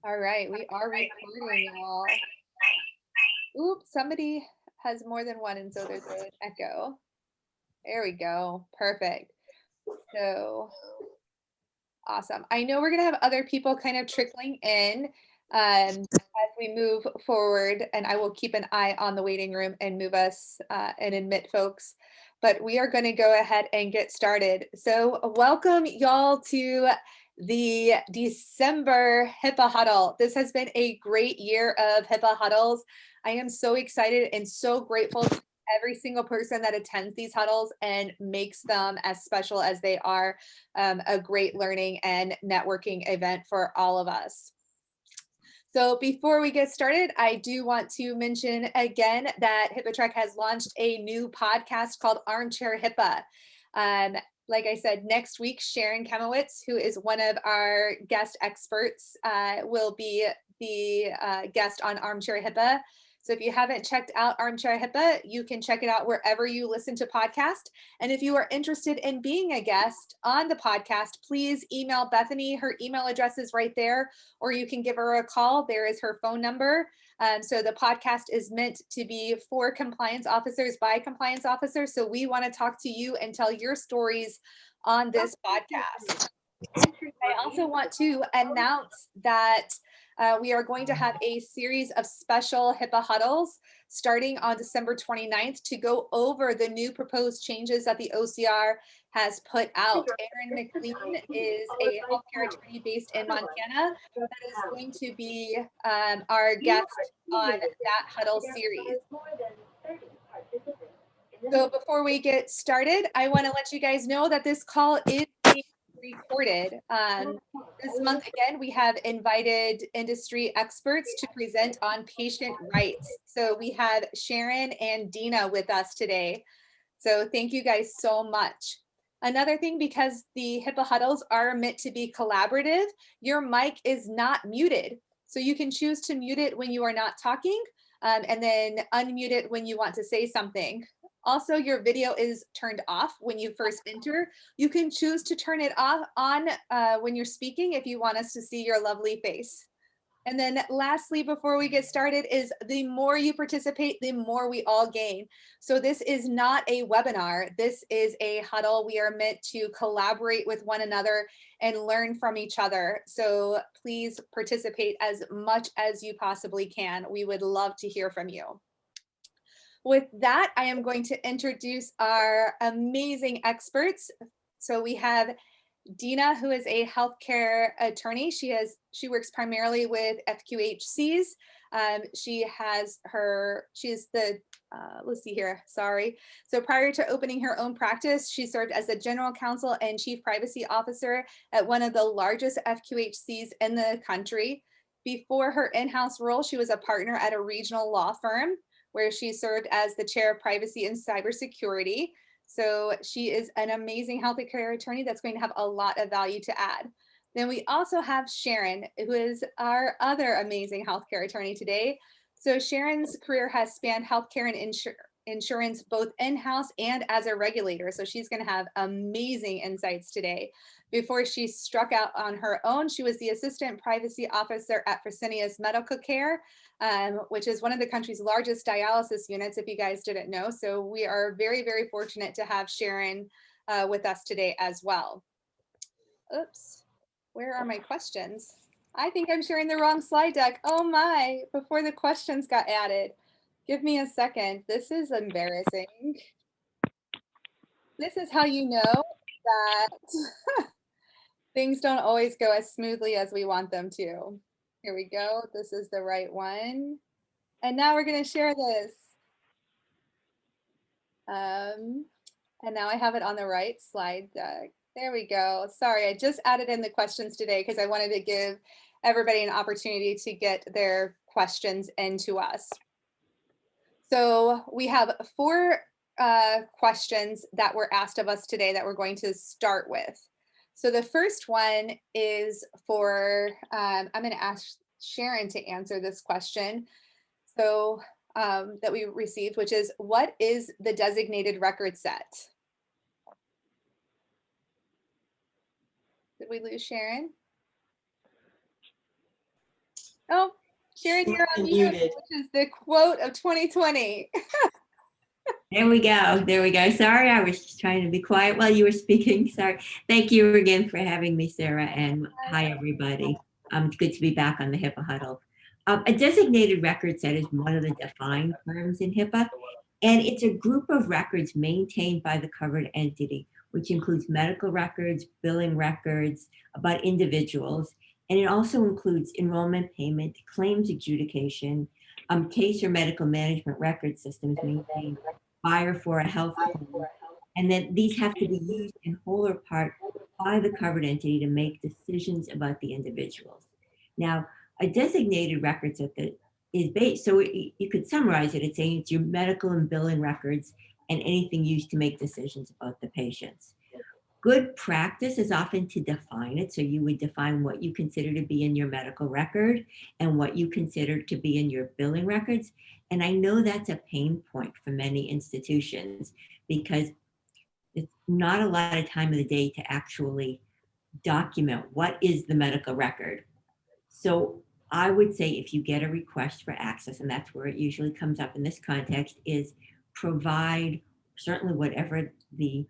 All right, we are recording, y'all. Oops, somebody has more than one, and so there's an echo. There we go. Perfect. So awesome. I know we're going to have other people kind of trickling in as we move forward, and I will keep an eye on the waiting room and move us and admit folks. But we are going to go ahead and get started. So welcome y'all to the December HIPAA Huddle. This has been a great year of HIPAA Huddles. I am so excited and so grateful to every single person that attends these huddles and makes them as special as they are, a great learning and networking event for all of us. So before we get started, I do want to mention again that HIPAA has launched a new podcast called Armchair HIPAA. Like I said, next week, Sharon Kemowitz, who is one of our guest experts, will be the guest on Armchair HIPAA. So if you haven't checked out Armchair HIPAA, you can check it out wherever you listen to podcasts. And if you are interested in being a guest on the podcast, please email Bethany. Her email address is right there, or you can give her a call. There is her phone number. So the podcast is meant to be for compliance officers by compliance officers. So we want to talk to you and tell your stories on this podcast. I also want to announce that we are going to have a series of special HIPAA huddles starting on December 29th to go over the new proposed changes that the OCR has put out. Erin McLean is a healthcare attorney based in Montana that is going to be our guest on that huddle series. So before we get started, I want to let you guys know that this call is being recorded. This month, again, we have invited industry experts to present on patient rights. So we have Sharon and Dina with us today. So thank you guys so much. Another thing, because the HIPAA huddles are meant to be collaborative, your mic is not muted. So you can choose to mute it when you are not talking, and then unmute it when you want to say something. Also, your video is turned off when you first enter. You can choose to turn it off on when you're speaking if you want us to see your lovely face. And then lastly, before we get started, is the more you participate, the more we all gain. So this is not a webinar. This is a huddle. We are meant to collaborate with one another and learn from each other. So please participate as much as you possibly can. We would love to hear from you. With that, I am going to introduce our amazing experts. So we have Dina, who is a healthcare attorney. She works primarily with FQHCs. Let's see here, sorry. So prior to opening her own practice, she served as the general counsel and chief privacy officer at one of the largest FQHCs in the country. Before her in-house role, she was a partner at a regional law firm where she served as the chair of privacy and cybersecurity. So she is an amazing healthcare attorney that's going to have a lot of value to add. Then we also have Sharon, who is our other amazing healthcare attorney today. So Sharon's career has spanned healthcare and insurance both in-house and as a regulator. So she's going to have amazing insights today. Before she struck out on her own, she was the assistant privacy officer at Fresenius Medical Care, which is one of the country's largest dialysis units, if you guys didn't know. So we are very, very fortunate to have Sharon with us today as well. Oops, where are my questions? I think I'm sharing the wrong slide deck. Oh my, before the questions got added. Give me a second. This is embarrassing. This is how you know that things don't always go as smoothly as we want them to. Here we go. This is the right one. And now we're going to share this. And now I have it on the right slide deck. There we go. Sorry, I just added in the questions today because I wanted to give everybody an opportunity to get their questions into us. So we have 4 questions that were asked of us today that we're going to start with. So the first one is for, I'm going to ask Sharon to answer this question. So that we received, which is, what is the designated record set? Did we lose Sharon? Oh, Sharon, you're on mute, Muted. which is the quote of 2020. There we go. There we go. Sorry, I was just trying to be quiet while you were speaking. Sorry. Thank you again for having me, Sarah, and hi, everybody. It's good to be back on the HIPAA huddle. A designated record set is one of the defined terms in HIPAA, and it's a group of records maintained by the covered entity, which includes medical records, billing records about individuals, and it also includes enrollment payment, claims adjudication, case or medical management record systems maintained by or for a health plan, and then these have to be used in whole or part by the covered entity to make decisions about the individuals. Now, a designated record set that is based, so you could summarize it, it's saying it's your medical and billing records and anything used to make decisions about the patients. Good practice is often to define it. So you would define what you consider to be in your medical record and what you consider to be in your billing records. And I know that's a pain point for many institutions because it's not a lot of time of the day to actually document what is the medical record. So I would say if you get a request for access, and that's where it usually comes up in this context, is provide certainly whatever the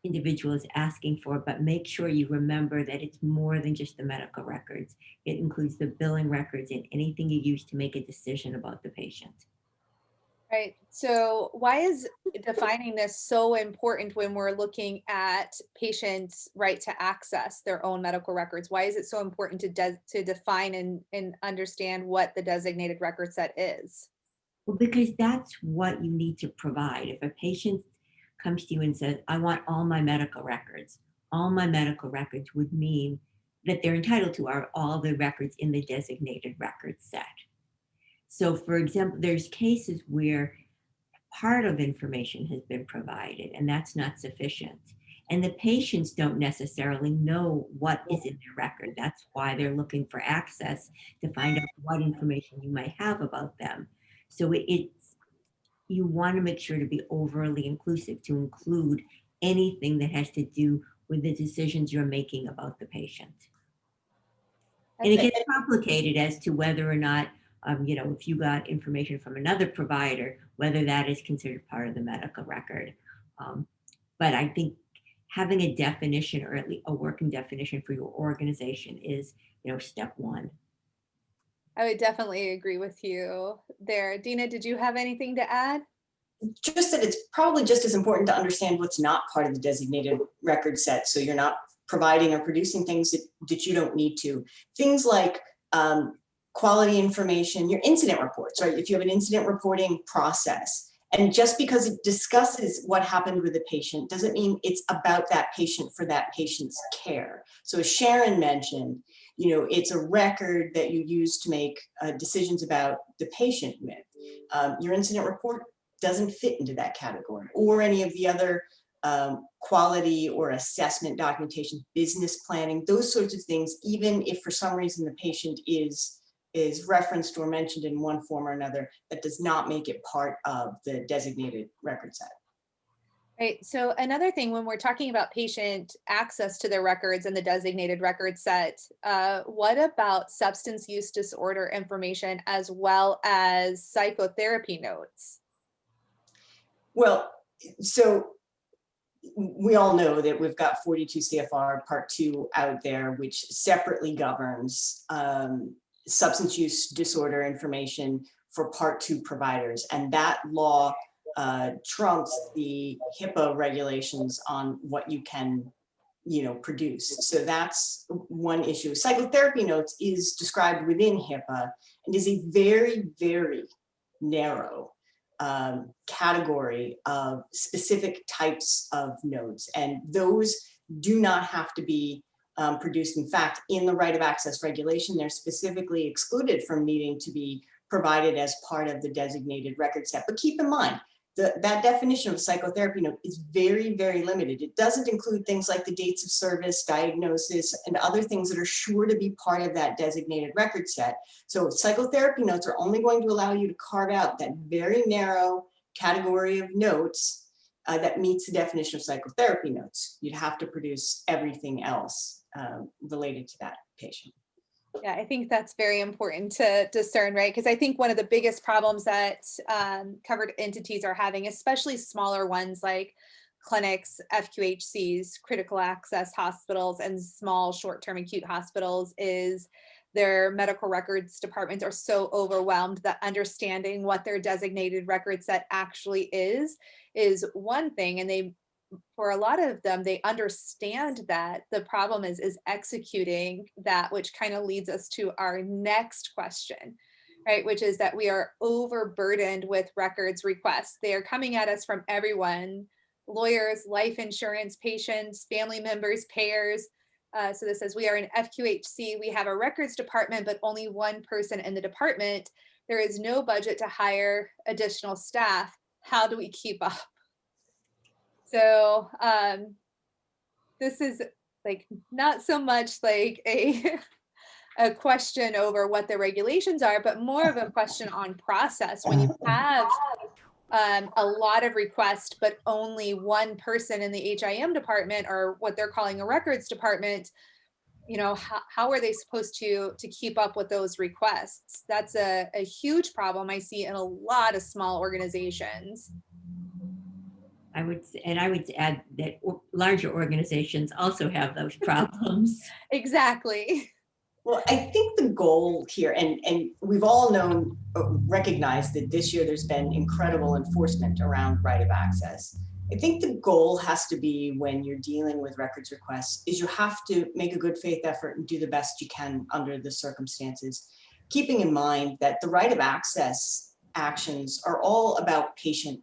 individual is asking for, but make sure you remember that it's more than just the medical records. It includes the billing records and anything you use to make a decision about the patient. Right. So why is defining this so important when we're looking at patients' right to access their own medical records? Why is it so important to define and understand what the designated record set is? Well, because that's what you need to provide. If a patient comes to you and says, I want all my medical records would mean that they're entitled to are all the records in the designated record set. So for example, there's cases where part of information has been provided and that's not sufficient. And the patients don't necessarily know what is in their record. That's why they're looking for access to find out what information you might have about them. So it's, you want to make sure to be overly inclusive, to include anything that has to do with the decisions you're making about the patient. And it gets complicated as to whether or not, if you got information from another provider, whether that is considered part of the medical record. But I think having a definition or at least a working definition for your organization is, step one. I would definitely agree with you there. Dina, did you have anything to add? Just that it's probably just as important to understand what's not part of the designated record set. So you're not providing or producing things that you don't need to. Things like quality information, your incident reports, right? If you have an incident reporting process, and just because it discusses what happened with a patient doesn't mean it's about that patient for that patient's care. So as Sharon mentioned, it's a record that you use to make decisions about the patient with. Your incident report doesn't fit into that category, or any of the other quality or assessment documentation, business planning, those sorts of things, even if for some reason the patient is referenced or mentioned in one form or another, that does not make it part of the designated record set. Right. So another thing, when we're talking about patient access to their records and the designated record set, what about substance use disorder information as well as psychotherapy notes? Well, so we all know that we've got 42 CFR Part 2 out there, which separately governs substance use disorder information for Part 2 providers. And that law trumps the HIPAA regulations on what you can produce. So that's one issue. Psychotherapy notes is described within HIPAA and is a very, very narrow category of specific types of notes. And those do not have to be produced. In fact, in the right of access regulation, they're specifically excluded from needing to be provided as part of the designated record set. But keep in mind, that definition of psychotherapy note is very, very limited. It doesn't include things like the dates of service, diagnosis, and other things that are sure to be part of that designated record set. So psychotherapy notes are only going to allow you to carve out that very narrow category of notes that meets the definition of psychotherapy notes. You'd have to produce everything else related to that patient. Yeah, I think that's very important to discern, right? Because I think one of the biggest problems that covered entities are having, especially smaller ones like clinics, FQHCs, critical access hospitals, and small short-term acute hospitals, is their medical records departments are so overwhelmed that understanding what their designated record set actually is one thing, and they, for a lot of them, they understand that. The problem is executing that, which kind of leads us to our next question, right? Which is that we are overburdened with records requests. They are coming at us from everyone: lawyers, life insurance, patients, family members, payers. So this says we are an FQHC. We have a records department, but only one person in the department. There is no budget to hire additional staff. How do we keep up? So this is like not so much like a a question over what the regulations are, but more of a question on process. When you have a lot of requests, but only one person in the HIM department, or what they're calling a records department, you know, how are they supposed to keep up with those requests? That's a huge problem I see in a lot of small organizations. I would add that larger organizations also have those problems. Exactly. Well, I think the goal here, and we've all known, recognized that this year there's been incredible enforcement around right of access. I think the goal has to be, when you're dealing with records requests, is you have to make a good faith effort and do the best you can under the circumstances, keeping in mind that the right of access actions are all about patient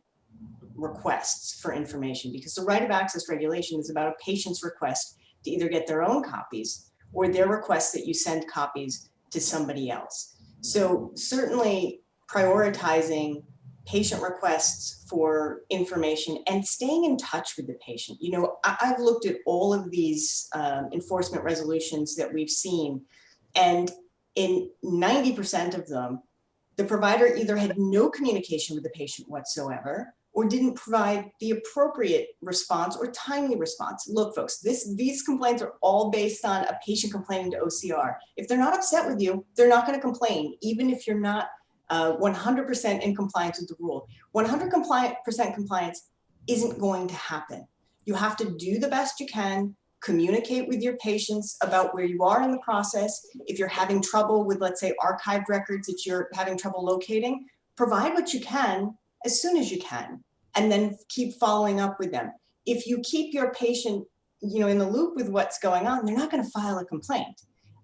requests for information, because the right of access regulation is about a patient's request to either get their own copies or their request that you send copies to somebody else. So certainly prioritizing patient requests for information and staying in touch with the patient. You know, I've looked at all of these enforcement resolutions that we've seen, and in 90% of them, the provider either had no communication with the patient whatsoever, or didn't provide the appropriate response or timely response. Look, folks, these complaints are all based on a patient complaining to OCR. If they're not upset with you, they're not going to complain, even if you're not 100% in compliance with the rule. 100% compliance isn't going to happen. You have to do the best you can, communicate with your patients about where you are in the process. If you're having trouble with, let's say, archived records that you're having trouble locating, provide what you can as soon as you can, and then keep following up with them. If you keep your patient, you know, in the loop with what's going on, they're not going to file a complaint.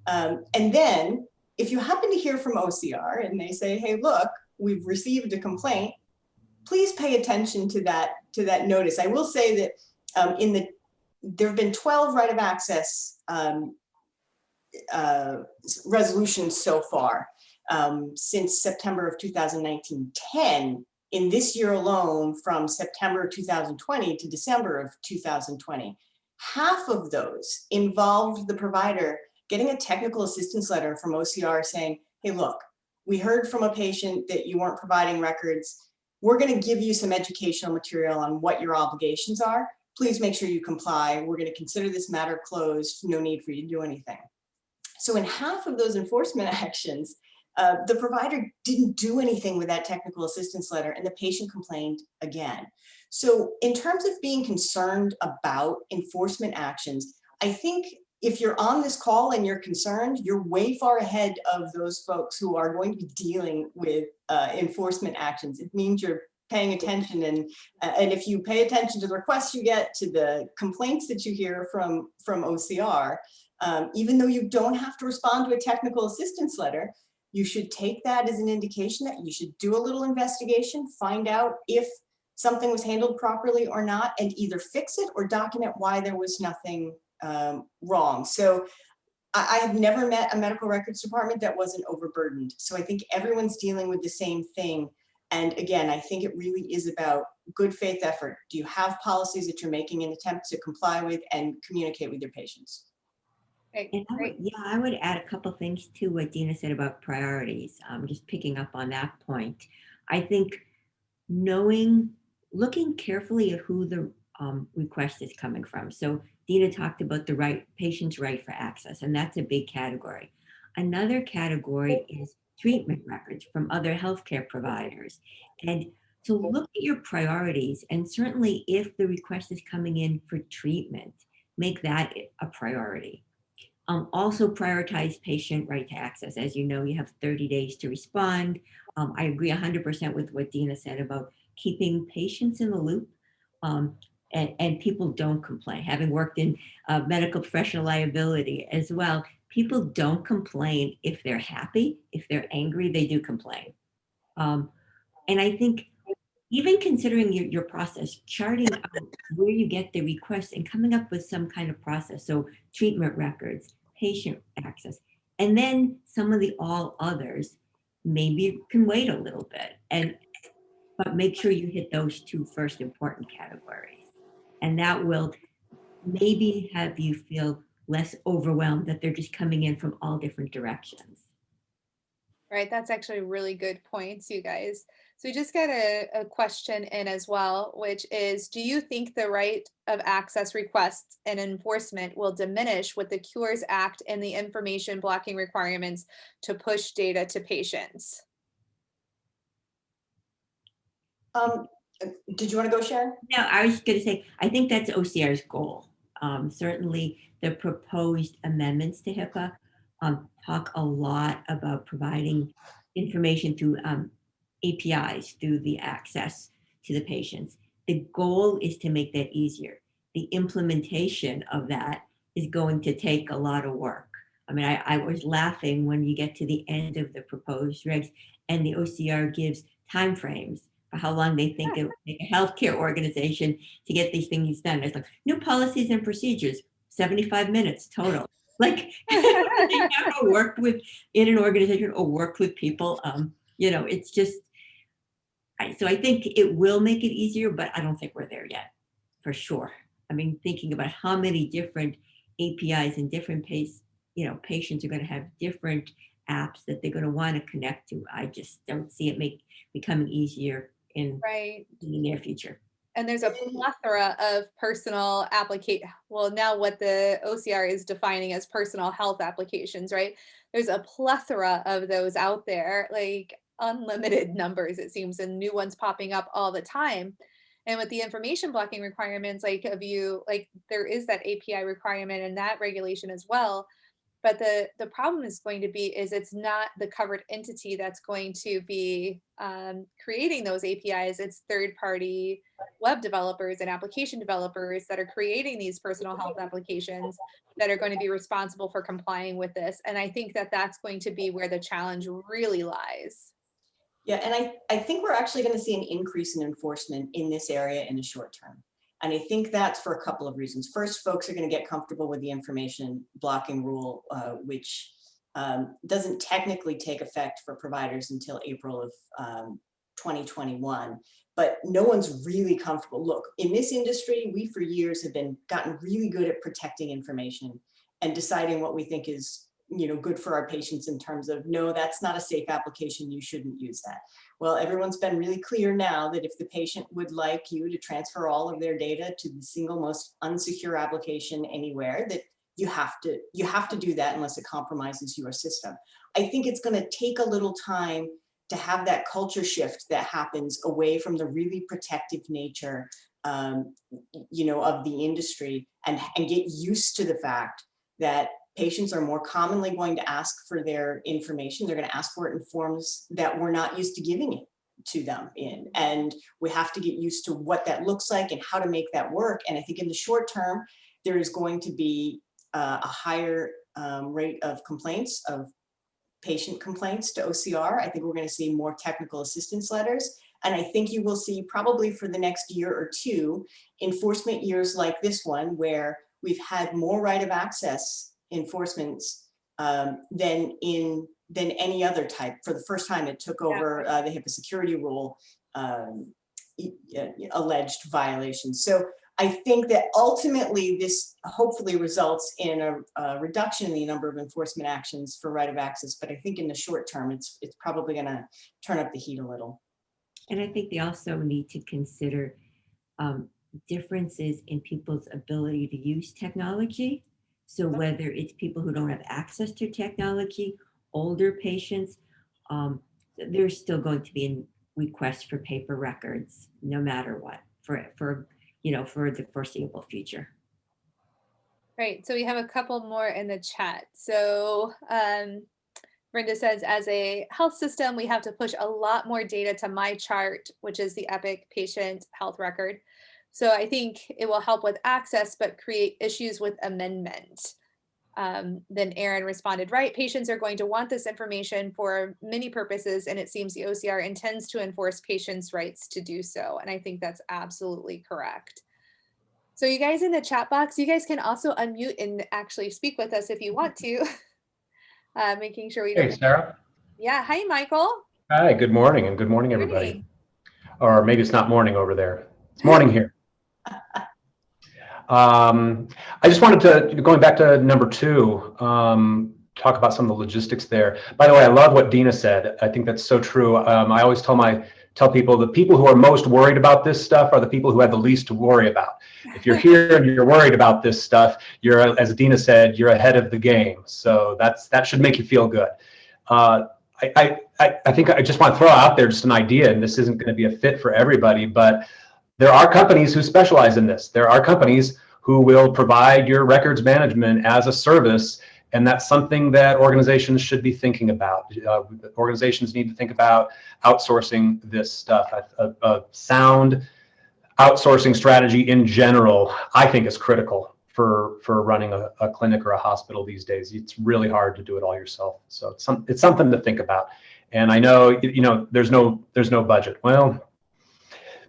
And then if you happen to hear from OCR and they say, hey, look, we've received a complaint, please pay attention to that notice. I will say that there have been 12 right of access resolutions so far since September of 2019, 10 in this year alone, from September 2020 to December of 2020. Half of those involved the provider getting a technical assistance letter from OCR saying, hey, look, we heard from a patient that you weren't providing records. We're going to give you some educational material on what your obligations are. Please make sure you comply. We're going to consider this matter closed. No need for you to do anything. So in half of those enforcement actions, the provider didn't do anything with that technical assistance letter, and the patient complained again. So in terms of being concerned about enforcement actions, I think if you're on this call and you're concerned, you're way far ahead of those folks who are going to be dealing with enforcement actions. It means you're paying attention, and if you pay attention to the requests you get, to the complaints that you hear from OCR, even though you don't have to respond to a technical assistance letter, you should take that as an indication that you should do a little investigation, find out if something was handled properly or not, and either fix it or document why there was nothing wrong. So I have never met a medical records department that wasn't overburdened. So I think everyone's dealing with the same thing. And again, I think it really is about good faith effort. Do you have policies that you're making an attempt to comply with and communicate with your patients? And I would add a couple things to what Dina said about priorities. Just picking up on that point. I think looking carefully at who the request is coming from. So Dina talked about the patient's right for access, and that's a big category. Another category is treatment records from other healthcare providers. And so look at your priorities, and certainly if the request is coming in for treatment, make that a priority. Also prioritize patient right to access. As you know, you have 30 days to respond. I agree 100% with what Dina said about keeping patients in the loop. And people don't complain. Having worked in medical professional liability as well, people don't complain if they're happy. If they're angry, they do complain. And I think even considering your process, charting out where you get the requests and coming up with some kind of process. So treatment records, patient access, and then some of the all others, maybe you can wait a little bit, but make sure you hit those two first important categories. And that will maybe have you feel less overwhelmed that they're just coming in from all different directions. Right, that's actually really good points, you guys. So we just got a question in as well, which is, do you think the right of access requests and enforcement will diminish with the Cures Act and the information blocking requirements to push data to patients? Did you want to go, Sharon? No, I was going to say, I think that's OCR's goal. Certainly, the proposed amendments to HIPAA talk a lot about providing information through APIs, through the access to the patients. The goal is to make that easier. The implementation of that is going to take a lot of work. I mean, I was laughing when you get to the end of the proposed regs and the OCR gives timeframes for how long they think it would take a healthcare organization to get these things done. It's like new policies and procedures, 75 minutes total. Like they never worked with in an organization or worked with people. It's just, so I think it will make it easier, but I don't think we're there yet, for sure. I mean, thinking about how many different APIs and different patients are going to have different apps that they're going to want to connect to. I just don't see it becoming easier in Right. the near future. And there's a plethora of well, now what the OCR is defining as personal health applications, right? There's a plethora of those out there, like unlimited numbers, it seems, and new ones popping up all the time. And with the information blocking requirements, there is that API requirement and that regulation as well. But the problem is going to be is it's not the covered entity that's going to be creating those APIs. It's third-party web developers and application developers that are creating these personal health applications that are going to be responsible for complying with this. And I think that that's going to be where the challenge really lies. Yeah, and I think we're actually going to see an increase in enforcement in this area in the short term. And I think that's for a couple of reasons. First, folks are going to get comfortable with the information blocking rule, which doesn't technically take effect for providers until April of 2021. But no one's really comfortable. Look, in this industry, we for years have gotten really good at protecting information and deciding what we think is good for our patients in terms of, no, that's not a safe application, you shouldn't use that. Well, everyone's been really clear now that if the patient would like you to transfer all of their data to the single most unsecure application anywhere, that you have to do that unless it compromises your system. I think it's going to take a little time to have that culture shift that happens away from the really protective nature of the industry and get used to the fact that patients are more commonly going to ask for their information. They're going to ask for it in forms that we're not used to giving it to them in. And we have to get used to what that looks like and how to make that work. And I think in the short term, there is going to be a higher rate of complaints, of patient complaints to OCR. I think we're going to see more technical assistance letters. And I think you will see probably for the next year or two, enforcement years like this one, where we've had more right of access enforcements than any other type. For the first time, it took over the HIPAA security rule alleged violations. So I think that ultimately this hopefully results in a reduction in the number of enforcement actions for right of access. But I think in the short term, it's probably going to turn up the heat a little. And I think they also need to consider differences in people's ability to use technology. So whether it's people who don't have access to technology older patients, there's still going to be a request for paper records, no matter what, for the foreseeable future. Right. So we have a couple more in the chat. So Brenda says, as a health system, we have to push a lot more data to MyChart, which is the Epic patient health record. So I think it will help with access, but create issues with amendment. Then Aaron responded, right, patients are going to want this information for many purposes, and it seems the OCR intends to enforce patients' rights to do so. And I think that's absolutely correct. So you guys in the chat box, you guys can also unmute and actually speak with us if you want to. Making sure we don't. Hey, Sarah. Yeah, hi, Michael. Hi, good morning, and good morning, everybody. Morning. Or maybe it's not morning over there. It's morning here. I just wanted to, going back to number 2, talk about some of the logistics there. By the way, I love what Dina said. I think that's so true. I always tell people the people who are most worried about this stuff are the people who have the least to worry about. If you're here and you're worried about this stuff, you're, as Dina said, you're ahead of the game. So that should make you feel good. I think I just want to throw out there just an idea, and this isn't going to be a fit for everybody, but there are companies who specialize in this. There are companies who will provide your records management as a service, and that's something that organizations should be thinking about. Organizations need to think about outsourcing this stuff. A sound outsourcing strategy in general, I think, is critical for running a clinic or a hospital these days. It's really hard to do it all yourself. So it's something to think about. And I know, there's no budget. Well,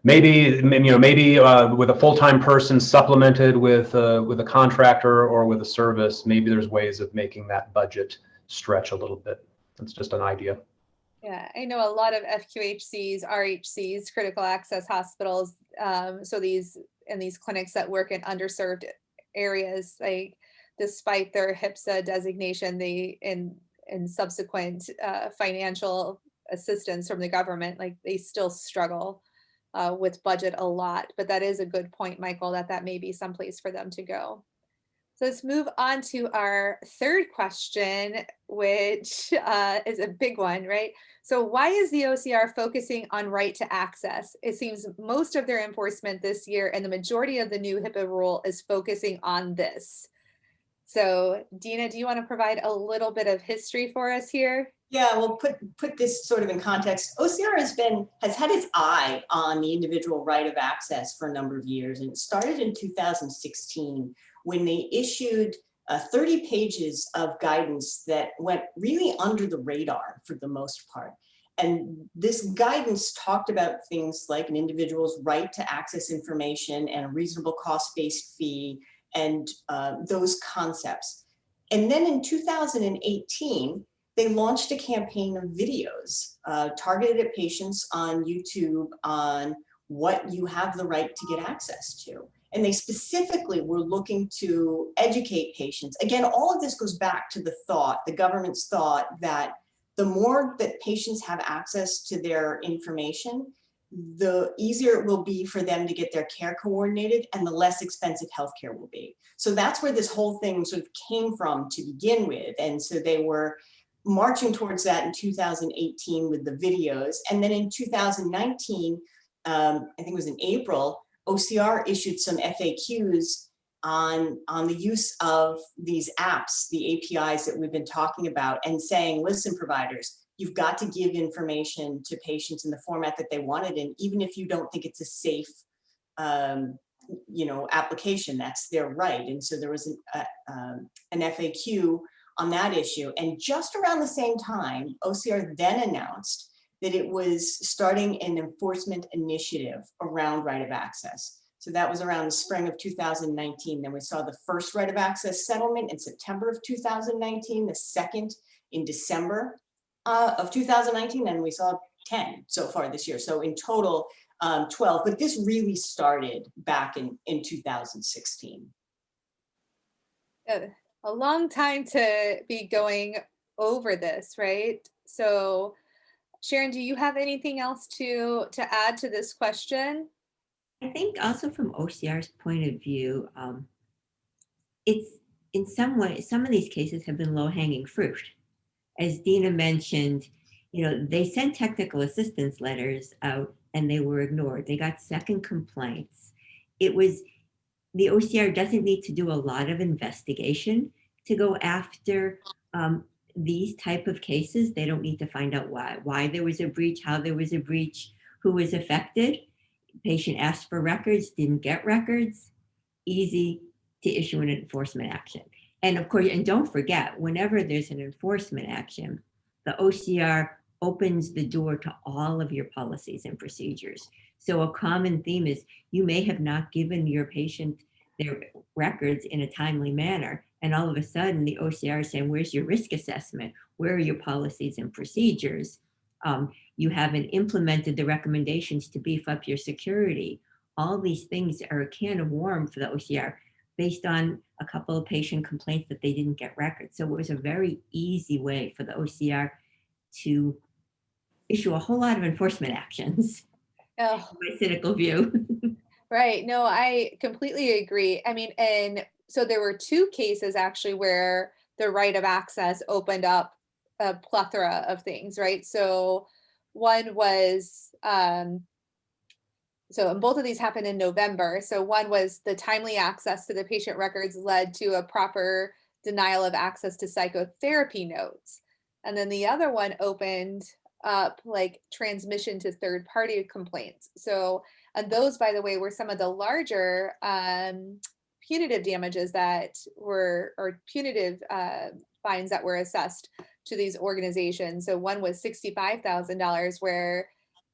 maybe with a full-time person supplemented with a contractor or with a service, maybe there's ways of making that budget stretch a little bit. That's just an idea. Yeah, I know a lot of FQHCs, RHCs, critical access hospitals. So these clinics that work in underserved areas, like despite their HPSA designation, they in subsequent financial assistance from the government, like they still struggle with budget a lot. But that is a good point, Michael, that may be someplace for them to go. So let's move on to our third question, which is a big one, right? So why is the OCR focusing on right to access? It seems most of their enforcement this year and the majority of the new HIPAA rule is focusing on this. So Dina, do you want to provide a little bit of history for us here? Yeah, well, put this sort of in context. OCR has had its eye on the individual right of access for a number of years, and it started in 2016 when they issued 30 pages of guidance that went really under the radar for the most part. And this guidance talked about things like an individual's right to access information and a reasonable cost-based fee and those concepts. And then in 2018, they launched a campaign of videos targeted at patients on YouTube on what you have the right to get access to. And they specifically were looking to educate patients. Again, all of this goes back to the government's thought that the more that patients have access to their information, the easier it will be for them to get their care coordinated and the less expensive healthcare will be. So that's where this whole thing sort of came from to begin with. And so they were marching towards that in 2018 with the videos. And then in 2019, I think it was in April, OCR issued some FAQs on the use of these apps, the APIs that we've been talking about, and saying, listen, providers, you've got to give information to patients in the format that they want it in, even if you don't think it's a safe application, that's their right. And so there was an FAQ on that issue. And just around the same time, OCR then announced that it was starting an enforcement initiative around right of access. So that was around the spring of 2019. Then we saw the first right of access settlement in September of 2019, the second in December of 2019, and we saw 10 so far this year. So in total, 12, but this really started back in 2016. A long time to be going over this, right? So Sharon, do you have anything else to add to this question? I think also from OCR's point of view, it's in some way, some of these cases have been low-hanging fruit. as Dina mentioned, they sent technical assistance letters out and they were ignored. They got second complaints. The OCR doesn't need to do a lot of investigation to go after these type of cases. They don't need to find out why there was a breach, how there was a breach, who was affected. Patient asked for records, didn't get records. Easy to issue an enforcement action. And of course, and don't forget, whenever there's an enforcement action, the OCR opens the door to all of your policies and procedures. So a common theme is you may have not given your patient their records in a timely manner. And all of a sudden the OCR is saying, where's your risk assessment? Where are your policies and procedures? You haven't implemented the recommendations to beef up your security. All these things are a can of worms for the OCR based on a couple of patient complaints that they didn't get records. So it was a very easy way for the OCR to issue a whole lot of enforcement actions. Oh. My cynical view. Right. No, I completely agree. I mean, and so there were two cases actually where the right of access opened up a plethora of things, right? So one was, and both of these happened in November. So one was the timely access to the patient records led to a proper denial of access to psychotherapy notes. And then the other one opened up like transmission to third party complaints. So, and those, by the way, were some of the larger punitive damages that were, or punitive fines that were assessed to these organizations. So one was $65,000 where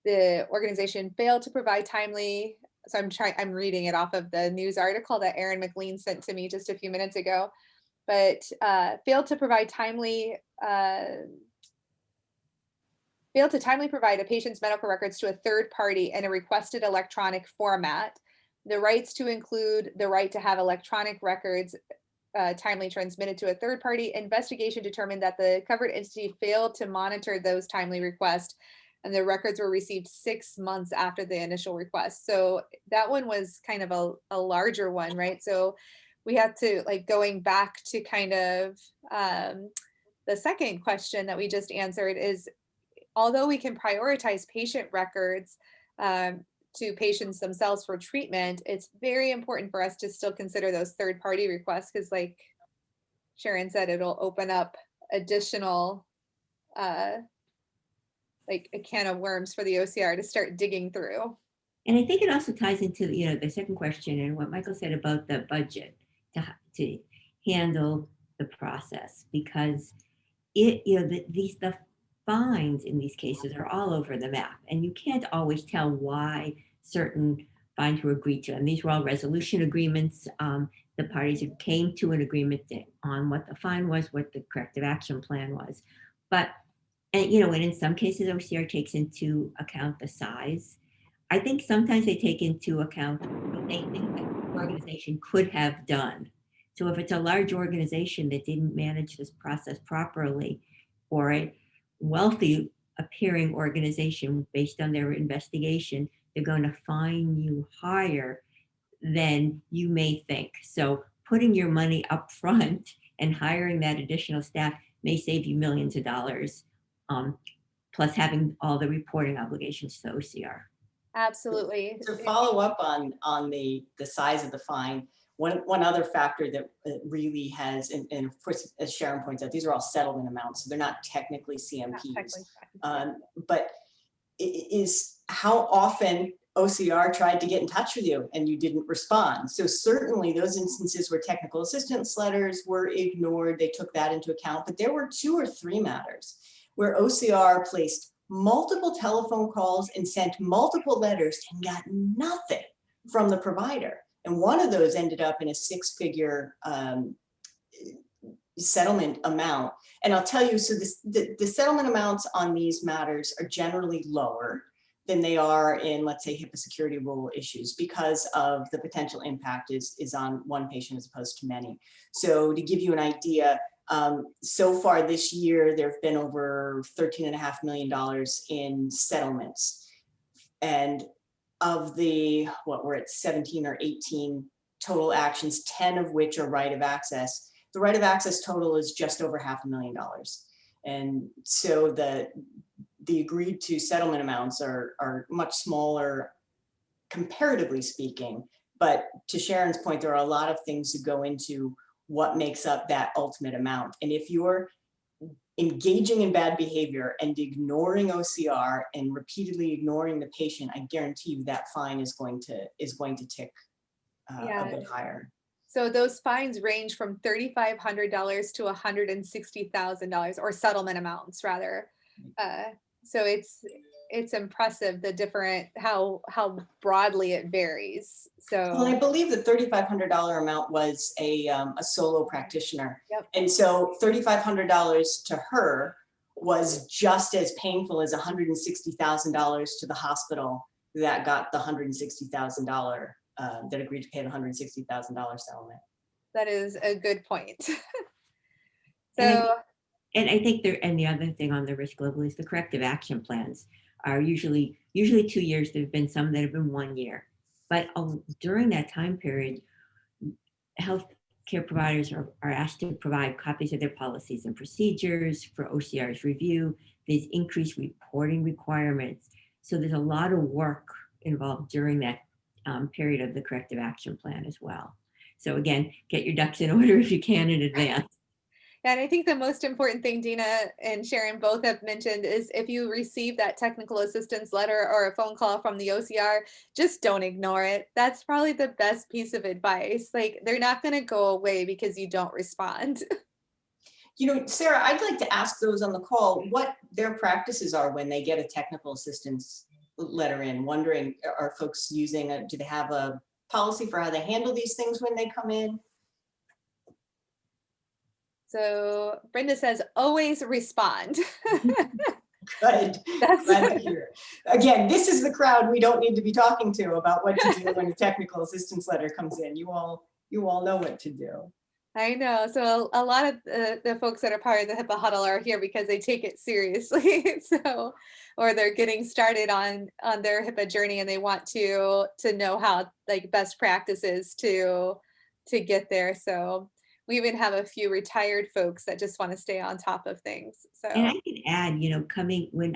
the organization failed to provide timely, so I'm reading it off of the news article that Erin McLean sent to me just a few minutes ago, but failed to timely provide a patient's medical records to a third party in a requested electronic format. The rights to include the right to have electronic records timely transmitted to a third party. Investigation determined that the covered entity failed to monitor those timely requests, and the records were received 6 months after the initial request. So that one was kind of a larger one, right? So we have to, like, going back to kind of the second question that we just answered is, although we can prioritize patient records to patients themselves for treatment, it's very important for us to still consider those third-party requests, because like Sharon said, it'll open up additional like a can of worms for the OCR to start digging through. And I think it also ties into the second question and what Michael said about the budget to handle the process, because the fines in these cases are all over the map, and you can't always tell why certain fines were agreed to. And these were all resolution agreements. The parties came to an agreement on what the fine was, what the corrective action plan was. But, and in some cases, OCR takes into account the size. I think sometimes they take into account what they think the organization could have done. So if it's a large organization that didn't manage this process properly, or a wealthy appearing organization based on their investigation, they're going to fine you higher than you may think. So putting your money up front and hiring that additional staff may save you millions of dollars, plus having all the reporting obligations to OCR. Absolutely. To follow up on the size of the fine, one other factor that really has, and of course, as Sharon points out, these are all settlement amounts, so they're not technically CMPs, but it is how often OCR tried to get in touch with you and you didn't respond. So certainly those instances where technical assistance letters were ignored, they took that into account, but there were 2 or 3 matters where OCR placed multiple telephone calls and sent multiple letters and got nothing from the provider. And one of those ended up in a 6-figure settlement amount. And I'll tell you, so the settlement amounts on these matters are generally lower than they are in, let's say, HIPAA security rule issues, because of the potential impact is on one patient as opposed to many. So to give you an idea, so far this year, there have been over $13.5 million in settlements. And of the, we're at 17 or 18 total actions, 10 of which are right of access. The right of access total is just over $500,000. And so the agreed to settlement amounts are much smaller comparatively speaking. But to Sharon's point, there are a lot of things that go into what makes up that ultimate amount. And if you're engaging in bad behavior and ignoring OCR and repeatedly ignoring the patient, I guarantee you that fine is going to tick Yeah. a bit higher. So those fines range from $3,500 to $160,000, or settlement amounts rather. So it's impressive the different how broadly it varies. Well, I So believe the $3,500 amount was a solo practitioner. Yep. And so $3,500 to her was just as painful as $160,000 to the hospital that got the $160,000 that agreed to pay the $160,000 settlement. that is a good point. And So I think the other thing on the risk level is the corrective action plans are usually 2 years. There've been some that have been 1 year, but during that time period, healthcare providers are asked to provide copies of their policies and procedures for OCR's review. There's increased reporting requirements. So there's a lot of work involved during that period of the corrective action plan as well. So again, get your ducks in order if you can in advance. and I think the most important thing Dina and Sharon both have mentioned is if you receive that technical assistance letter or a phone call from the OCR, just don't ignore it. That's probably the best piece of advice. Like, they're not going to go away because you don't respond. You know, Sarah, I'd like to ask those on the call what their practices are when they get a technical assistance letter in. Wondering, are folks using do they have a policy for how they handle these things when they come in? So Brenda says, always respond. Good. That's Glad to hear. Again, this is the crowd we don't need to be talking to about what to do when a technical assistance letter comes in. You all know what to do. I know. So a lot of the folks that are part of the HIPAA huddle are here because they take it seriously. So, or they're getting started on their HIPAA journey and they want to know how, like, best practices to get there. So we even have a few retired folks that just want to stay on top of things. So And I can add, coming when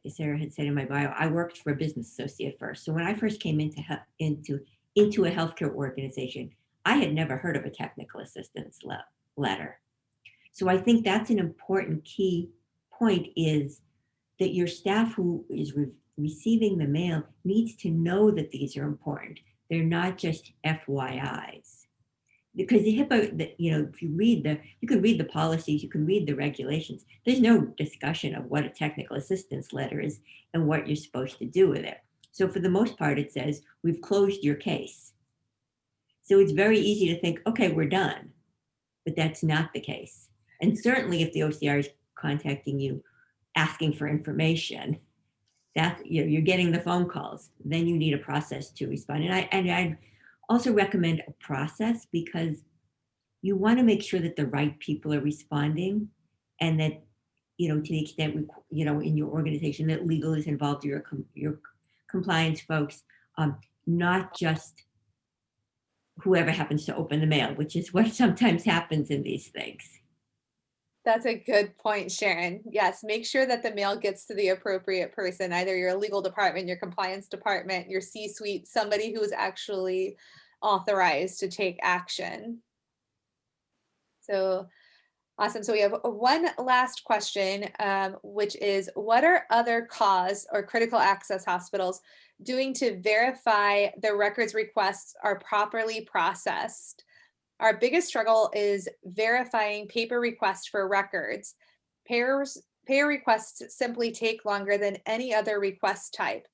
Sarah had said in my bio, I worked for a business associate first. So when I first came into a healthcare organization, I had never heard of a technical assistance letter. So I think that's an important key point, is that your staff who is receiving the mail needs to know that these are important. They're not just FYIs. Because the HIPAA, if you can read the policies, you can read the regulations. There's no discussion of what a technical assistance letter is and what you're supposed to do with it. So for the most part, it says, we've closed your case. So it's very easy to think, okay, we're done. But that's not the case. And certainly if the OCR is contacting you, asking for information, you're getting the phone calls, then you need a process to respond. And I also recommend a process, because you want to make sure that the right people are responding, and that, to the extent, in your organization that legal is involved, your compliance folks, not just whoever happens to open the mail, which is what sometimes happens in these things. that's a good point, Sharon. Yes, make sure that the mail gets to the appropriate person, either your legal department, your compliance department, your C-suite, somebody who is actually authorized to take action. So awesome. So we have one last question, which is, what are other cause or critical access hospitals doing to verify the records requests are properly processed? Our biggest struggle is verifying paper requests for records. Payer requests simply take longer than any other request type.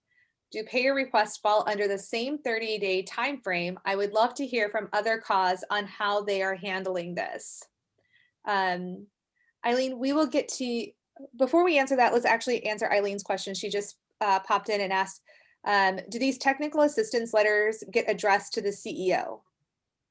Do payer requests fall under the same 30-day time frame? I would love to hear from other cause on how they are handling this. Eileen, we will get to, before we answer that, let's actually answer Eileen's question. She just popped in and asked, do these technical assistance letters get addressed to the CEO?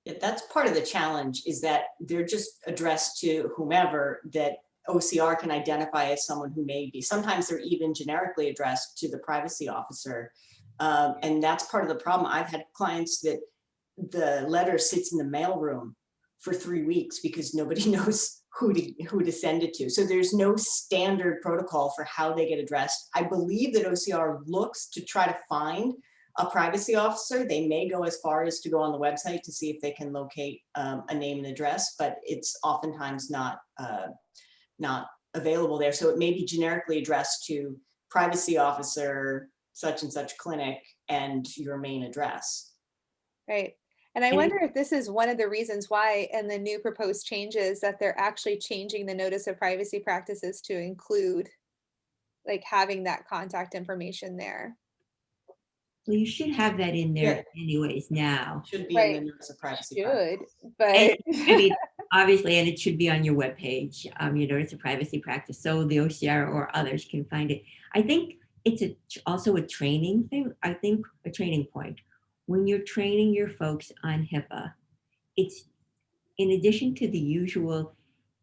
Yeah, that's part of the challenge, is that they're just addressed to whomever that OCR can identify as someone who may be. Sometimes they're even generically addressed to the privacy officer. And that's part of the problem. I've had clients that the letter sits in the mailroom for 3 weeks because nobody knows who to send it to. So there's no standard protocol for how they get addressed. I believe that OCR looks to try to find a privacy officer. They may go as far as to go on the website to see if they can locate a name and address, but it's oftentimes not available there. So it may be generically addressed to privacy officer, such and such clinic, and your main address. Right. And I wonder if this is one of the reasons why in the new proposed changes that they're actually changing the notice of privacy practices to include like having that contact information there. Well, you should have that in there anyways now. Should be Right. in the notice of privacy. Should, And but it should be, obviously, and it should be on your webpage, your notice of privacy practice, so the OCR or others can find it. I think it's also a training thing. I think a training point. When you're training your folks on HIPAA, it's in addition to the usual,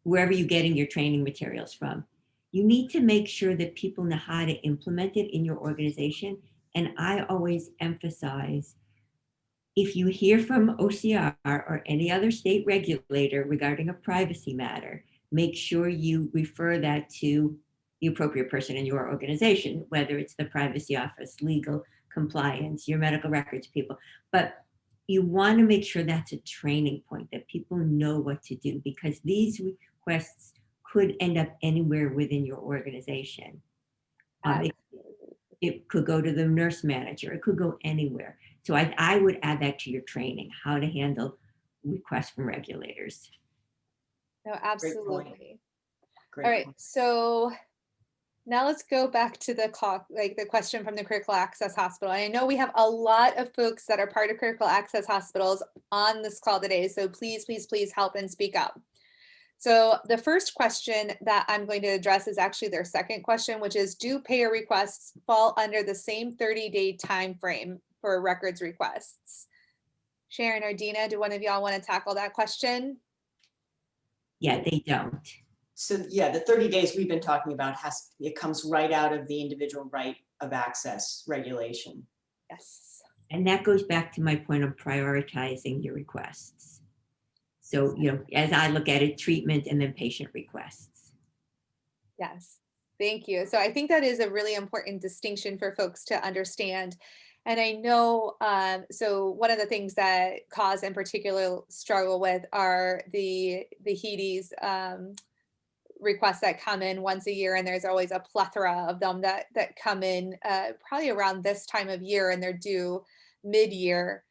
wherever you're getting your training materials from, you need to make sure that people know how to implement it in your organization. And I always emphasize, if you hear from OCR or any other state regulator regarding a privacy matter, make sure you refer that to the appropriate person in your organization, whether it's the privacy office, legal, compliance, your medical records people. But you want to make sure that's a training point, that people know what to do, because these requests could end up anywhere within your organization. It could go to the nurse manager, it could go anywhere. So I would add that to your training, how to handle requests from regulators. no, absolutely. Great All right, point. so now let's go back to the question from the Critical Access Hospital. I know we have a lot of folks that are part of Critical Access Hospitals on this call today, so please, please, please help and speak up. So the first question that I'm going to address is actually their second question, which is, do payer requests fall under the same 30-day time frame for records requests? Sharon or Dina, do one of y'all want to tackle that question? Yeah, they don't. So yeah, the 30 days we've been talking about it comes right out of the individual right of access regulation. Yes. And that goes back to my point of prioritizing your requests. So, as I look at it, treatment and then patient requests. Yes, thank you. So I think that is a really important distinction for folks to understand. And I know, so one of the things that CAUSE in particular struggle with are the HEDIS requests that come in once a year, and there's always a plethora of them that come in probably around this time of year, and they're due mid-year.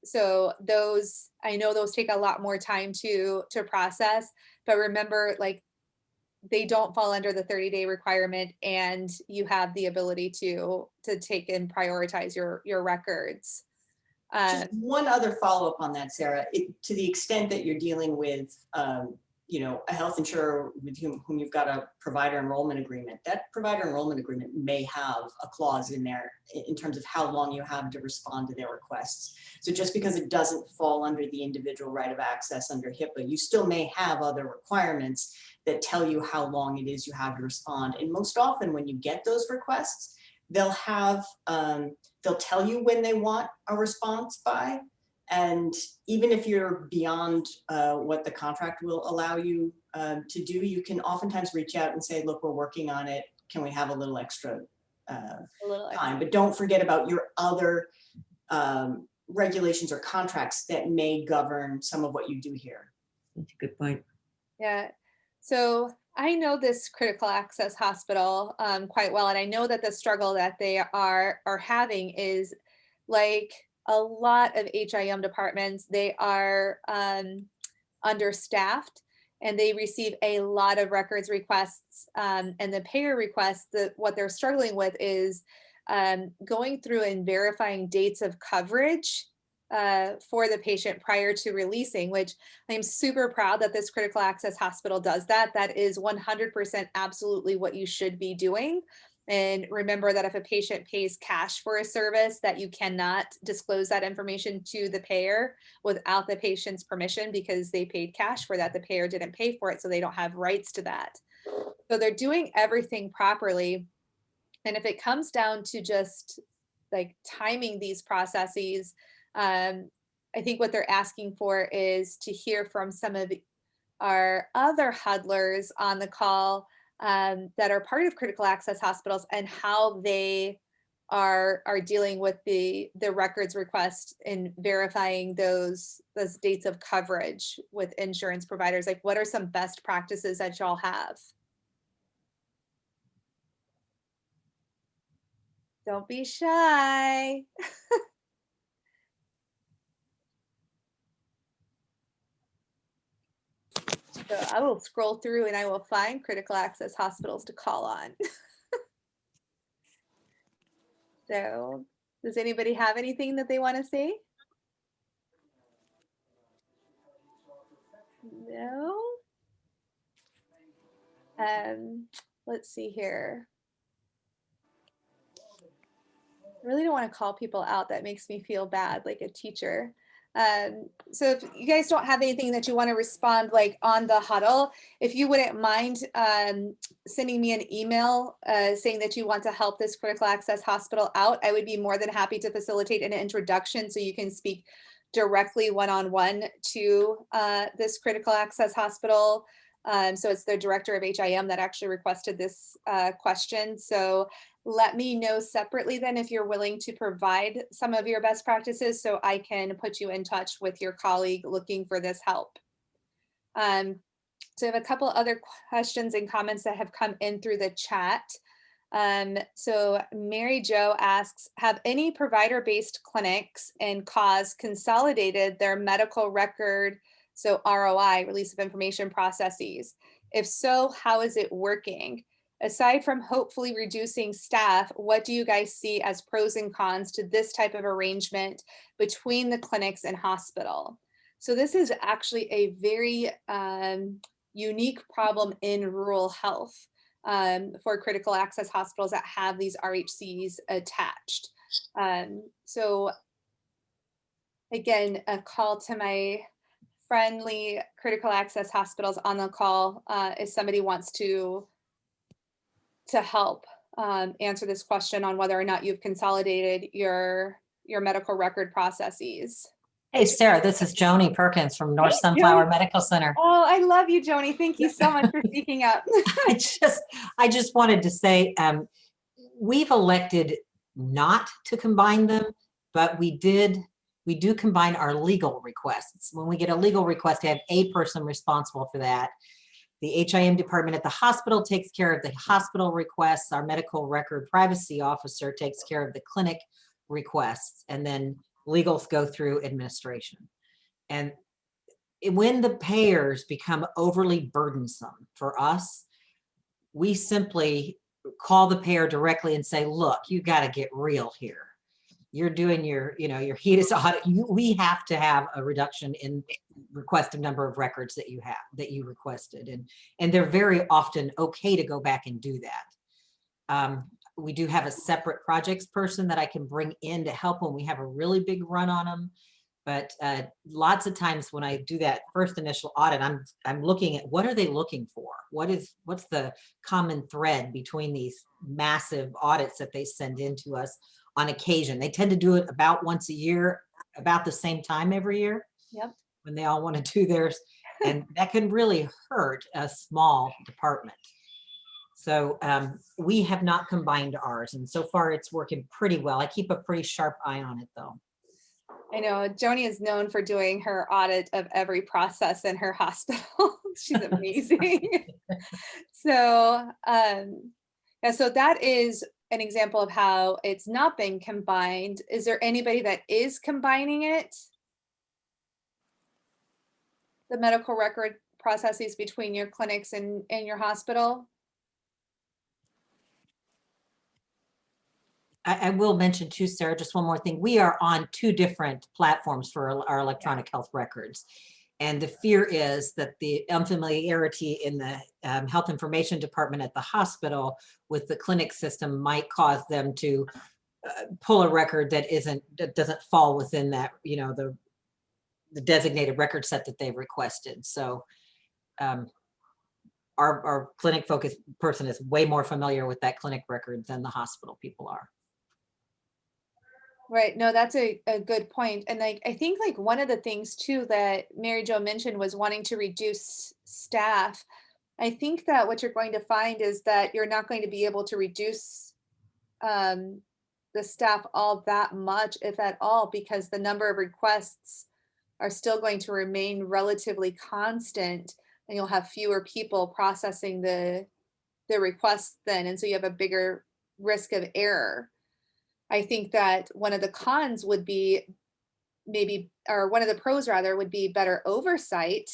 So those, I know those take a lot more time to process, but remember, like, they don't fall under the 30-day requirement, and you have the ability to take and prioritize your records. Just one other follow-up on that, Sarah. To the extent that you're dealing with a health insurer with whom you've got a provider enrollment agreement, that provider enrollment agreement may have a clause in there in terms of how long you have to respond to their requests. So just because it doesn't fall under the individual right of access under HIPAA, you still may have other requirements that tell you how long it is you have to respond. And most often when you get those requests, they'll tell you when they want a response by. And even if you're beyond what the contract will allow you to do, you can oftentimes reach out and say, look, we're working on it. Can we have a little extra time? But don't forget about your other regulations or contracts that may govern some of what you do here. That's a good point. Yeah. So I know this Critical Access Hospital quite well, and I know that the struggle that they are having is, like a lot of HIM departments, they are understaffed, and they receive a lot of records requests, and the payer requests, what they're struggling with is going through and verifying dates of coverage for the patient prior to releasing, which I'm super proud that this Critical Access Hospital does that. That is 100% absolutely what you should be doing. And remember that if a patient pays cash for a service, that you cannot disclose that information to the payer without the patient's permission, because they paid cash for that. The payer didn't pay for it, so they don't have rights to that. So they're doing everything properly. And if it comes down to just like timing these processes, I think what they're asking for is to hear from some of our other huddlers on the call that are part of critical access hospitals and how they are dealing with the records request and verifying those dates of coverage with insurance providers. Like, what are some best practices that y'all have? Don't be shy. So I will scroll through and I will find critical access hospitals to call on. So does anybody have anything that they want to say? No. Let's see here. I really don't want to call people out. That makes me feel bad, like a teacher. So if you guys don't have anything that you want to respond like on the huddle, if you wouldn't mind sending me an email saying that you want to help this critical access hospital out, I would be more than happy to facilitate an introduction so you can speak directly one-on-one to this critical access hospital. So it's the director of HIM that actually requested this question. So let me know separately then if you're willing to provide some of your best practices so I can put you in touch with your colleague looking for this help. So I have a couple other questions and comments that have come in through the chat. So Mary Jo asks, have any provider-based clinics and CAUSE consolidated their medical record, so ROI, release of information processes? If so, how is it working? Aside from hopefully reducing staff, what do you guys see as pros and cons to this type of arrangement between the clinics and hospital? So this is actually a very unique problem in rural health for critical access hospitals that have these RHCs attached. So again, a call to my friendly critical access hospitals on the call if somebody wants to help answer this question on whether or not you've consolidated your medical record processes. Hey, Sarah, this is Joni Perkins from North Sunflower Medical Center. Oh, I love you, Joni. Thank you so much for speaking up. I just wanted to say, we've elected not to combine them, but we do combine our legal requests. When we get a legal request, to have a person responsible for that. The HIM department at the hospital takes care of the hospital requests. Our medical record privacy officer takes care of the clinic requests, and then legals go through administration. And when the payers become overly burdensome for us, we simply call the payer directly and say, look, you got to get real here. You're doing your HEDIS audit. We have to have a reduction in requested number of records that you requested. And they're very often okay to go back and do that. We do have a separate projects person that I can bring in to help when we have a really big run on them. But lots of times when I do that first initial audit, I'm looking at what are they looking for? What's the common thread between these massive audits that they send in to us on occasion? They tend to do it about once a year, about the same time every year. Yep. When they all want to do theirs, and that can really hurt a small department. So we have not combined ours, and so far it's working pretty well. I keep a pretty sharp eye on it though. I know Joni is known for doing her audit of every process in her hospital. She's amazing. So yeah, so that is an example of how it's not been combined. Is there anybody that is combining it? The medical record processes between your clinics and your hospital? I will mention too, Sarah, just one more thing. We are on 2 different platforms for our electronic health records. And the fear is that the unfamiliarity in the health information department at the hospital with the clinic system might cause them to pull a record that doesn't fall within that, the designated record set that they've requested. So our clinic focused person is way more familiar with that clinic record than the hospital people are. Right. No, that's a good point. And like, I think like one of the things too that Mary Jo mentioned was wanting to reduce staff. I think that what you're going to find is that you're not going to be able to reduce um, the staff all that much, if at all, because the number of requests are still going to remain relatively constant, and you'll have fewer people processing the requests then, and so you have a bigger risk of error. I think that one of the cons would be maybe, or one of the pros rather, would be better oversight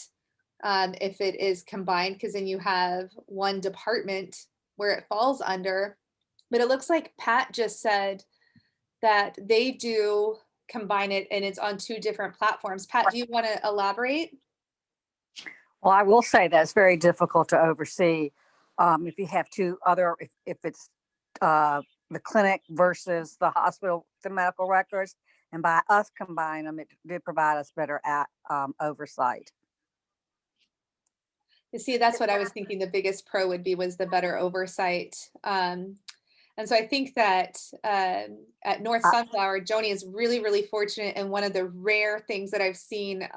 if it is combined, because then you have one department where it falls under. But it looks like Pat just said that they do combine it and it's on 2 different platforms. Pat, do you want to elaborate? Well, I will say that's very difficult to oversee. If you have two other, if it's the clinic versus the hospital, the medical records, and by us combine them, it did provide us better oversight. You see, that's what I was thinking the biggest pro would be, was the better oversight. And so I think that at North Sunflower, Joni is really, really fortunate, and one of the rare things that I've seen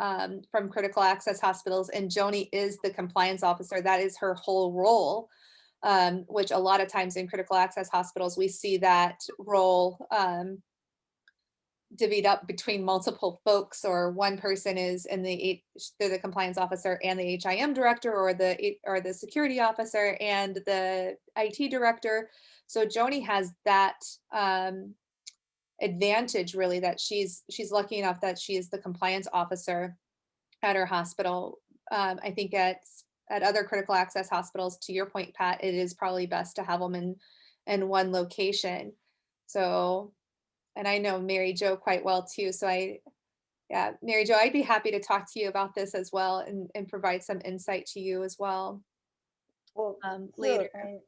from critical access hospitals, and Joni is the compliance officer. That is her whole role, which a lot of times in critical access hospitals, we see that role divvied up between multiple folks, or one person is in they're the compliance officer and the HIM director, or the security officer and the IT director. So Joni has that advantage, really, that she's lucky enough that she is the compliance officer at her hospital. I think at other critical access hospitals, to your point, Pat, it is probably best to have them in one location. So, and I know Mary Jo quite well too. So yeah, Mary Jo, I'd be happy to talk to you about this as well, and provide some insight to you as well. Well, Later. sure. I mean,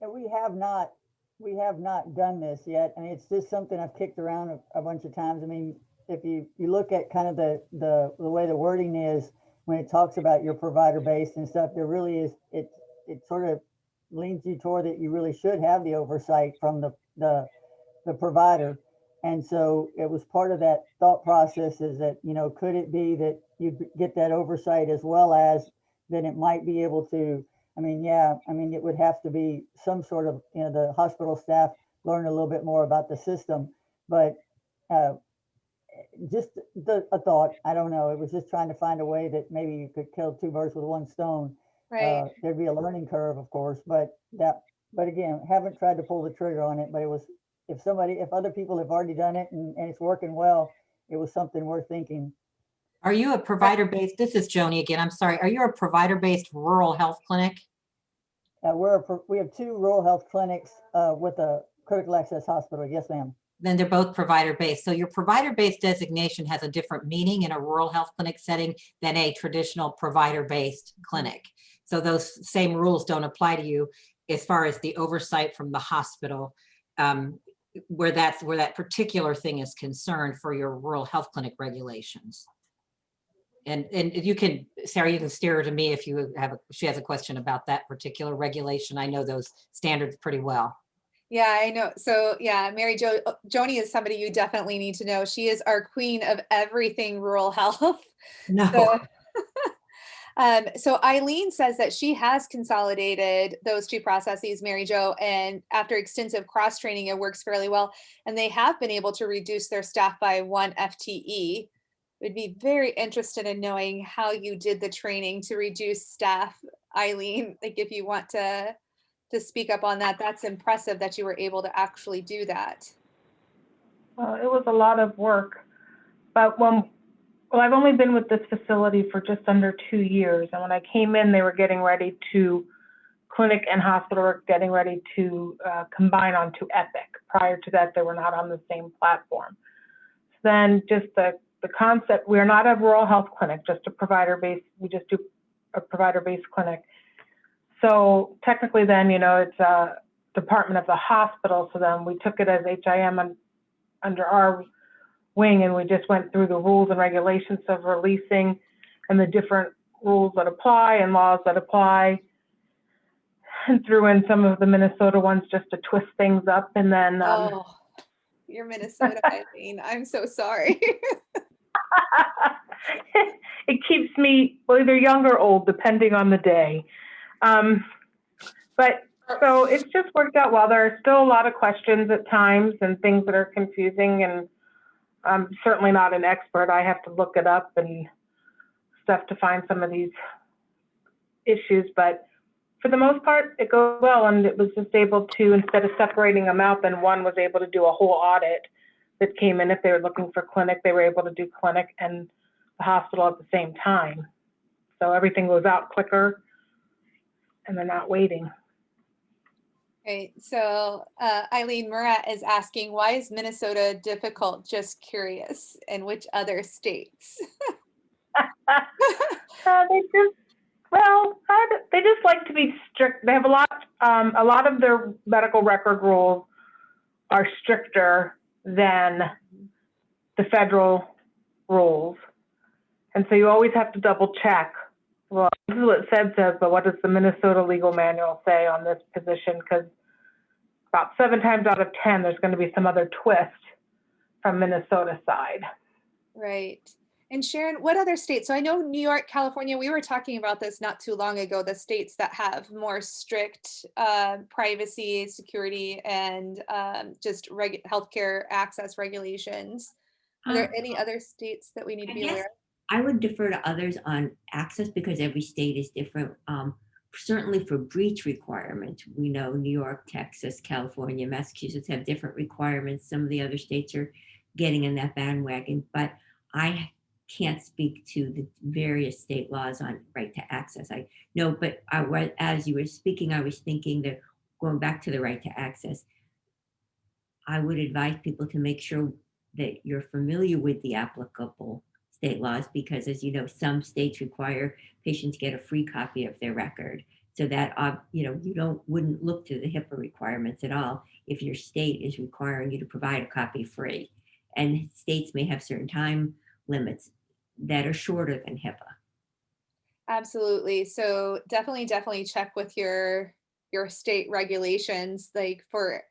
we have not done this yet. I mean, it's just something I've kicked around a bunch of times. I mean, if you look at kind of the way the wording is when it talks about your provider base and stuff, there really is, it sort of leans you toward that you really should have the oversight from the provider. And so it was part of that thought process, is that, you know, could it be that you get that oversight as well as then it might be able to, I mean, yeah, I mean, it would have to be some sort of, you know, the hospital staff learn a little bit more about the system, but just a thought, I don't know. It was just trying to find a way that maybe you could kill 2 birds with 1 stone. Right. There'd be a learning curve, of course, but again, haven't tried to pull the trigger on it, but it was, if other people have already done it and it's working well, it was something worth thinking. Are you a provider-based, this is Joni again, I'm sorry, are you a provider-based rural health clinic? We have 2 rural health clinics with a critical access hospital. Yes, ma'am. Then they're both provider-based. So your provider-based designation has a different meaning in a rural health clinic setting than a traditional provider-based clinic. So those same rules don't apply to you as far as the oversight from the hospital, where that particular thing is concerned for your rural health clinic regulations. And you can, Sarah, you can steer her to me if she has a question about that particular regulation. I know those standards pretty well. Yeah, I know. So yeah, Mary Jo, Joni is somebody you definitely need to know. She is our queen of everything rural health. No. So Eileen says that she has consolidated those 2 processes, Mary Jo, and after extensive cross training, it works fairly well. And they have been able to reduce their staff by 1 FTE. Would be very interested in knowing how you did the training to reduce staff, Eileen. Like, if you want to speak up on that, that's impressive that you were able to actually do that. Well, it was a lot of work, but I've only been with this facility for just under 2 years. And when I came in, they were getting ready to, clinic and hospital were getting ready to combine onto Epic. Prior to that, they were not on the same platform. So then just the concept, we're not a rural health clinic, just a provider-based, we just do a provider-based clinic. So technically then, you know, it's a department of the hospital. So then we took it as HIM under our wing, and we just went through the rules and regulations of releasing and the different rules that apply and laws that apply, and threw in some of the Minnesota ones just to twist things up. And then You're Minnesota, Eileen. I'm so sorry. It keeps me well, either young or old, depending on the day. But so it's just worked out well. There are still a lot of questions at times and things that are confusing, and I'm certainly not an expert. I have to look it up and stuff to find some of these issues, but for the most part, it goes well, and it was just able to, instead of separating them out, then one was able to do a whole audit that came in. If they were looking for clinic, they were able to do clinic and the hospital at the same time. So everything goes out quicker, and they're not waiting. Okay, so Eileen Murat is asking, why is Minnesota difficult? Just curious. And which other states? They just like to be strict. They have a lot of their medical record rules are stricter than the federal rules. And so you always have to double check. Well, this is what SED says, but what does the Minnesota legal manual say on this position? Because about 7 times out of 10, there's going to be some other twist from Minnesota side. Right. And Sharon, what other states? So I know New York, California, we were talking about this not too long ago, the states that have more strict privacy, security, and just healthcare access regulations. Are there any other states that we need to be aware of? I would defer to others on access because every state is different. Certainly for breach requirements, we know New York, Texas, California, Massachusetts have different requirements. Some of the other states are getting in that bandwagon, but I can't speak to the various state laws on right to access. I know, but as you were speaking, I was thinking that going back to the right to access, I would advise people to make sure that you're familiar with the applicable state laws, because as you know, some states require patients get a free copy of their record. So that, you wouldn't look to the HIPAA requirements at all if your state is requiring you to provide a copy free. And states may have certain time limits that are shorter than HIPAA. Absolutely. So definitely check with your state regulations, like for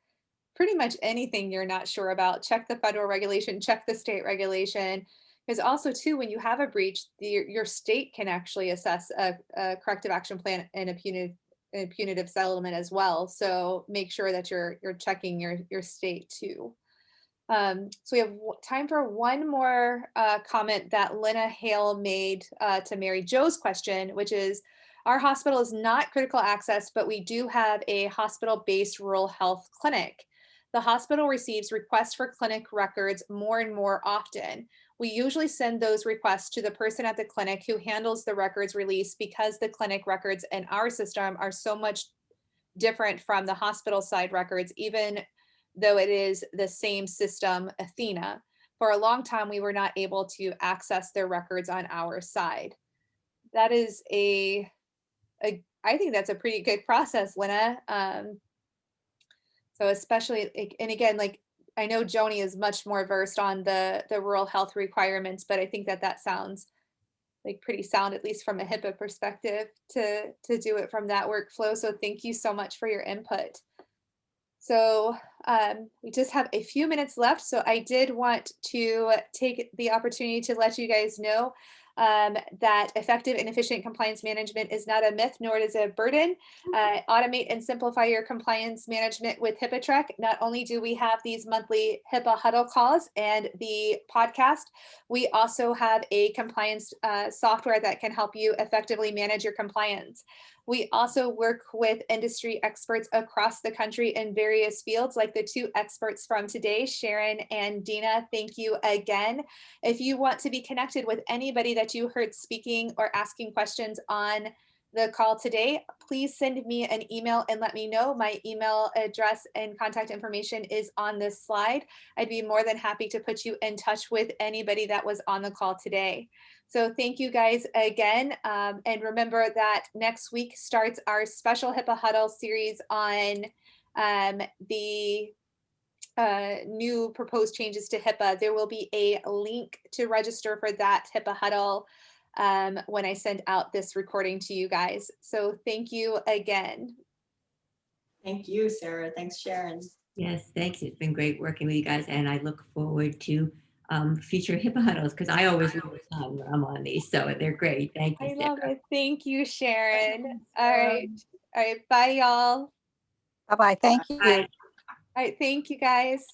pretty much anything you're not sure about. Check the federal regulation, check the state regulation. Because also too, when you have a breach, your state can actually assess a corrective action plan and a punitive settlement as well. So make sure that you're checking your state too. So we have time for one more comment that Lena Hale made to Mary Jo's question, which is, our hospital is not critical access, but we do have a hospital-based rural health clinic. The hospital receives requests for clinic records more and more often. We usually send those requests to the person at the clinic who handles the records release, because the clinic records in our system are so much different from the hospital side records, even though it is the same system, Athena. For a long time, we were not able to access their records on our side. That is I think that's a pretty good process, Lena. So especially, and again, like, I know Joni is much more versed on the rural health requirements, but I think that sounds like pretty sound, at least from a HIPAA perspective, to do it from that workflow. So thank you so much for your input. So we just have a few minutes left. So I did want to take the opportunity to let you guys know that effective and efficient compliance management is not a myth, nor is it a burden. Automate and simplify your compliance management with HIPAA. Not only do we have these monthly HIPAA huddle calls and the podcast, we also have a compliance software that can help you effectively manage your compliance. We also work with industry experts across the country in various fields, like the 2 experts from today, Sharon and Dina. Thank you again. If you want to be connected with anybody that you heard speaking or asking questions on the call today, please send me an email and let me know. My email address and contact information is on this slide. I'd be more than happy to put you in touch with anybody that was on the call today. So thank you guys again. And remember that next week starts our special HIPAA Huddle series on the new proposed changes to HIPAA. There will be a link to register for that HIPAA Huddle when I send out this recording to you guys. So thank you again. Thank you, Sarah. Thanks, Sharon. Yes, thanks. It's been great working with you guys, and I look forward to future HIPAA huddles because I always lose time when I'm on these, so they're great. Thank you, I Sarah. love it. Thank you, Sharon. Thanks, All right. All right. Bye, y'all. Bye-bye. Thank you. Bye. All right. Thank you, guys.